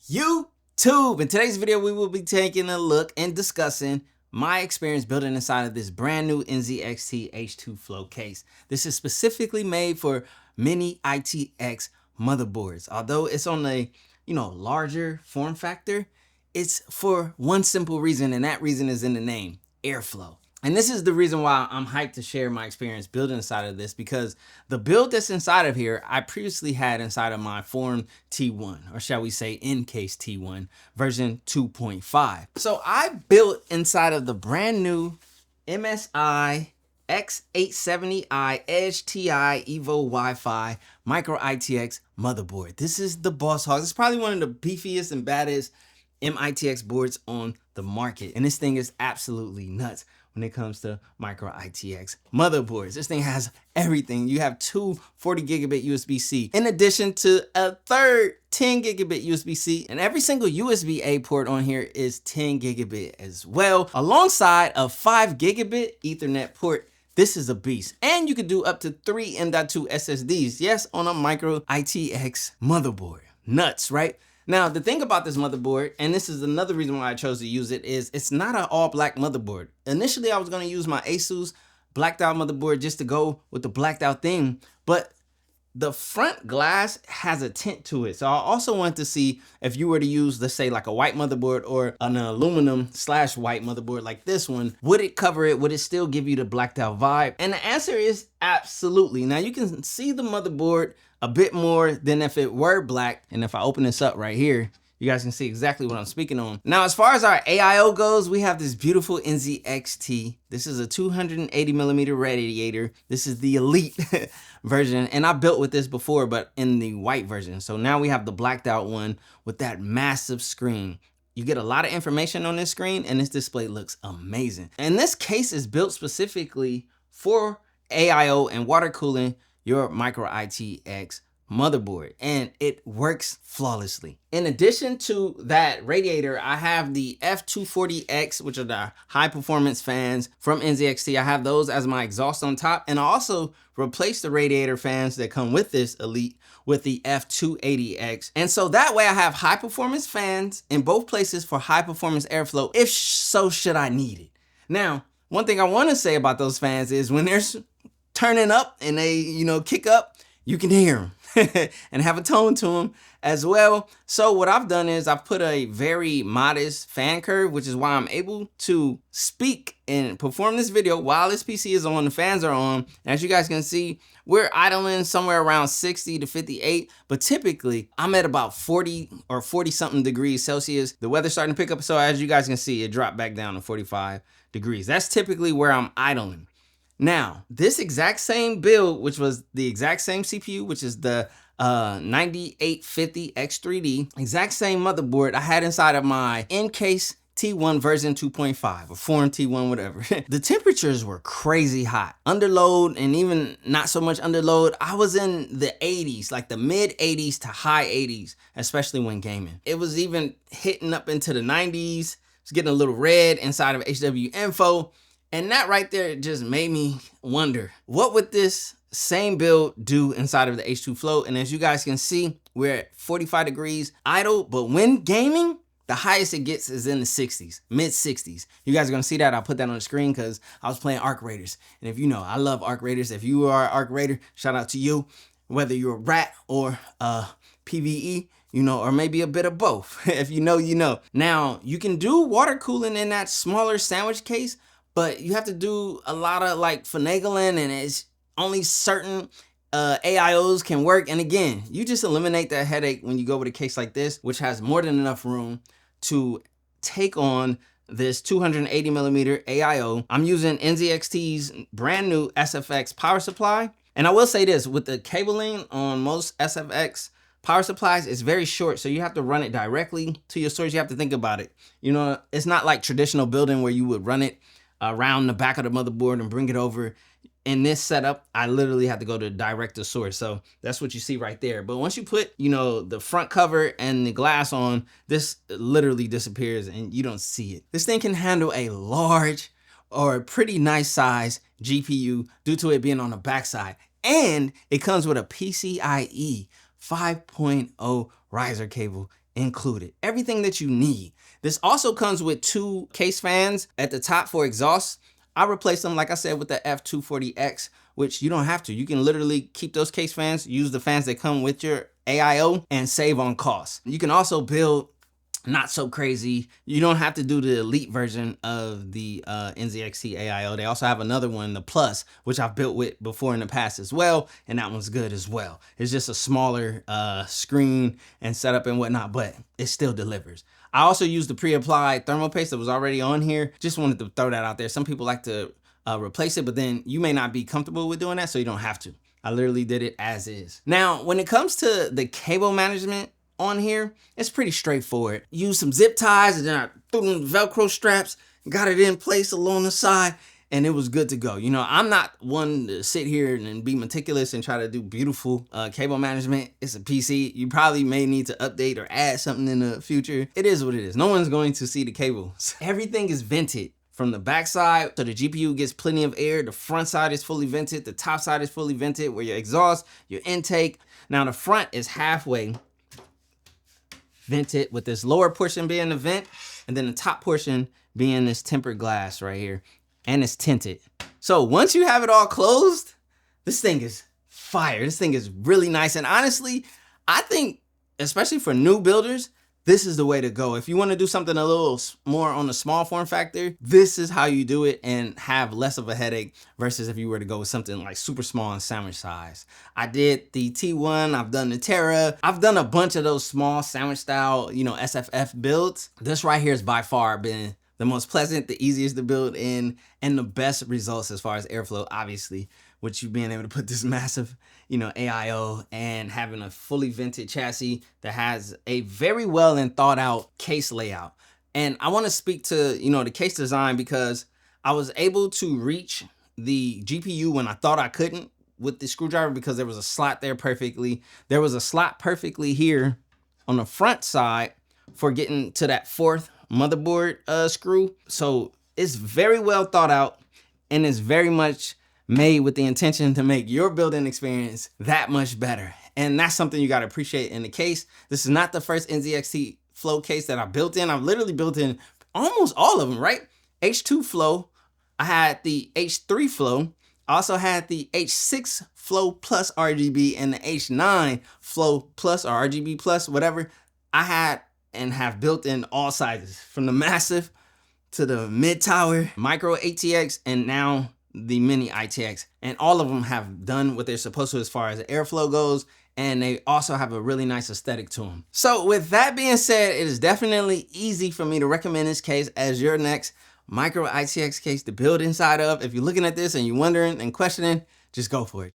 YouTube. In today's video, we will be taking a look and discussing my experience building inside of this brand new NZXT H2 Flow case. This is specifically made for mITX motherboards. Although it's on a larger form factor, it's for one simple reason, and that reason is in the name: airflow. And this is the reason why I'm hyped to share my experience building inside of this, because the build that's inside of here, I previously had inside of my Form T1, or shall we say Encase T1 version 2.5. So I built inside of the brand new MSI X870i Edge TI Evo Wi-Fi Micro ITX motherboard. This is the boss hog. It's probably one of the beefiest and baddest mITX boards on the market. And this thing is absolutely nuts when it comes to micro ITX motherboards. This thing has everything. You have two 40 gigabit USB-C, in addition to a third 10 gigabit USB-C, and every single USB-A port on here is 10 gigabit as well, alongside a 5 gigabit Ethernet port. This is a beast. And you could do up to 3 M.2 SSDs, yes, on a micro ITX motherboard. Nuts, right? Now, the thing about this motherboard, and this is another reason why I chose to use it, is it's not an all black motherboard. Initially, I was going to use my Asus blacked out motherboard just to go with the blacked out thing, but the front glass has a tint to it. So I also wanted to see if you were to use, let's say, like a white motherboard or an aluminum / white motherboard like this one, would it cover it? Would it still give you the blacked out vibe? And the answer is absolutely. Now you can see the motherboard a bit more than if it were black. And if I open this up right here, you guys can see exactly what I'm speaking on. Now, as far as our AIO goes, we have this beautiful NZXT. This is a 280 millimeter radiator. This is the elite version. And I built with this before, but in the white version. So now we have the blacked out one with that massive screen. You get a lot of information on this screen, and this display looks amazing. And this case is built specifically for AIO and water cooling your micro ITX motherboard, and it works flawlessly. In addition to that radiator, I have the F240X, which are the high performance fans from NZXT. I have those as my exhaust on top, and I also replaced the radiator fans that come with this Elite with the F280X. And so that way I have high performance fans in both places for high performance airflow, if so should I need it. Now, one thing I want to say about those fans is when they're turning up and they, kick up, you can hear them and have a tone to them as well. So what I've done is I've put a very modest fan curve, which is why I'm able to speak and perform this video while this PC is on, the fans are on. As you guys can see, we're idling somewhere around 60 to 58, but typically I'm at about 40 or 40 something degrees Celsius. The weather's starting to pick up, so as you guys can see, it dropped back down to 45 degrees. That's typically where I'm idling. Now, this exact same build, which was the exact same CPU, which is the 9850X3D, exact same motherboard I had inside of my Encase T1 version 2.5 or Form T1, whatever. The temperatures were crazy hot. Underload, and even not so much underload, I was in the 80s, like the mid 80s to high 80s, especially when gaming. It was even hitting up into the 90s. It's getting a little red inside of HW Info. And that right there just made me wonder, what would this same build do inside of the H2 Flow? And as you guys can see, we're at 45 degrees idle, but when gaming, the highest it gets is in the 60s, mid 60s. You guys are gonna see that. I'll put that on the screen because I was playing Arc Raiders. And if you know, I love Arc Raiders. If you are an Arc Raider, shout out to you, whether you're a rat or PvE, or maybe a bit of both. If you know, you know. Now, you can do water cooling in that smaller sandwich case, but you have to do a lot of finagling, and it's only certain AIOs can work. And again, you just eliminate that headache when you go with a case like this, which has more than enough room to take on this 280 millimeter AIO. I'm using NZXT's brand new SFX power supply. And I will say this, with the cabling on most SFX power supplies, it's very short, so you have to run it directly to your source. You have to think about it. It's not like traditional building where you would run it around the back of the motherboard and bring it over. In this setup, I literally have to go to direct to source. So that's what you see right there. But once you put, the front cover and the glass on, this literally disappears and you don't see it. This thing can handle a large or a pretty nice size GPU due to it being on the backside. And it comes with a PCIe 5.0 riser cable included. Everything that you need. This also comes with 2 case fans at the top for exhaust. I replaced them, like I said, with the F240X, which you don't have to. You can literally keep those case fans, use the fans that come with your AIO, and save on costs. You can also build not so crazy. You don't have to do the elite version of the NZXT AIO. They also have another one, the Plus, which I've built with before in the past as well, and that one's good as well. It's just a smaller screen and setup and whatnot, but it still delivers. I also used the pre-applied thermal paste that was already on here. Just wanted to throw that out there. Some people like to replace it, but then you may not be comfortable with doing that, so you don't have to. I literally did it as is. Now, when it comes to the cable management on here, it's pretty straightforward. Use some zip ties, and then I threw in Velcro straps, got it in place along the side, and it was good to go. You know, I'm not one to sit here and be meticulous and try to do beautiful cable management. It's a PC. You probably may need to update or add something in the future. It is what it is. No one's going to see the cables. Everything is vented. From the back side, so the GPU gets plenty of air. The front side is fully vented. The top side is fully vented, where your exhaust, your intake. Now the front is halfway vented, with this lower portion being the vent, and then the top portion being this tempered glass right here, and it's tinted. So once you have it all closed, this thing is fire. This thing is really nice, and honestly, I think, especially for new builders, this is the way to go. If you want to do something a little more on the small form factor, this is how you do it and have less of a headache versus if you were to go with something like super small and sandwich size. I did the T1, I've done the Terra. I've done a bunch of those small sandwich style, you know, SFF builds. This right here has by far been the most pleasant, the easiest to build in, and the best results as far as airflow, obviously, with you being able to put this massive, you know, AIO and having a fully vented chassis that has a very well and thought out case layout. And I want to speak to, you know, the case design, because I was able to reach the GPU when I thought I couldn't with the screwdriver, because there was a slot there perfectly. There was a slot perfectly here on the front side for getting to that 4th motherboard screw. So it's very well thought out, and it's very much made with the intention to make your building experience that much better. And that's something you got to appreciate in the case. This is not the first NZXT Flow case that I built in. I've literally built in almost all of them, right? H2 Flow. I had the H3 Flow. I also had the H6 Flow Plus RGB and the H9 Flow Plus or RGB Plus, whatever. I had and have built in all sizes, from the massive to the mid tower, micro ATX, and now the mini ITX. And all of them have done what they're supposed to as far as airflow goes, and they also have a really nice aesthetic to them. So with that being said, it is definitely easy for me to recommend this case as your next micro ITX case to build inside of. If you're looking at this and you're wondering and questioning, just go for it.